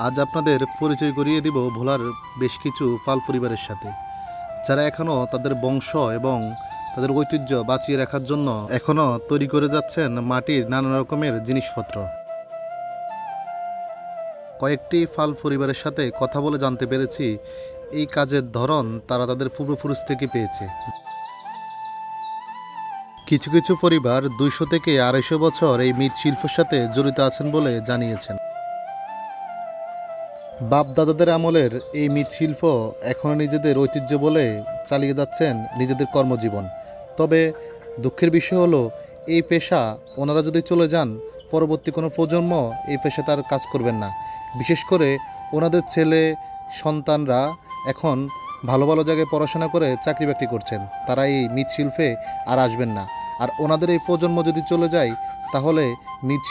আজ আপনাদের পরিচয় করিয়ে দিব ভোলার বেশ কিছু পাল পরিবারের সাথে, যারা এখনও তাদের বংশ এবং তাদের ঐতিহ্য বাঁচিয়ে রাখার জন্য এখনও তৈরি করে যাচ্ছেন মাটির নানা রকমের জিনিসপত্র। কয়েকটি পাল পরিবারের সাথে কথা বলে জানতে পেরেছি এই কাজের ধরন তারা তাদের পূর্বপুরুষ থেকে পেয়েছে। কিছু কিছু পরিবার 200 থেকে 250 বছর এই মৃৎশিল্পের সাথে জড়িত আছেন বলে জানিয়েছেন। বাপ দাদাদের আমলের এই মৃৎশিল্প এখনও নিজেদের ঐতিহ্য বলে চালিয়ে যাচ্ছেন নিজেদের কর্মজীবন। তবে দুঃখের বিষয় হলো এই পেশা ওনারা যদি চলে যান, পরবর্তী কোনো প্রজন্ম এই পেশাতে আর কাজ করবেন না। বিশেষ করে ওনাদের ছেলে সন্তানরা এখন ভালো ভালো জায়গায় পড়াশোনা করে চাকরি বাকরি করছেন, তারা এই মৃৎশিল্পে আর আসবেন না। আর ওনাদের এই প্রজন্ম যদি চলে যায়, তাহলে মৃৎ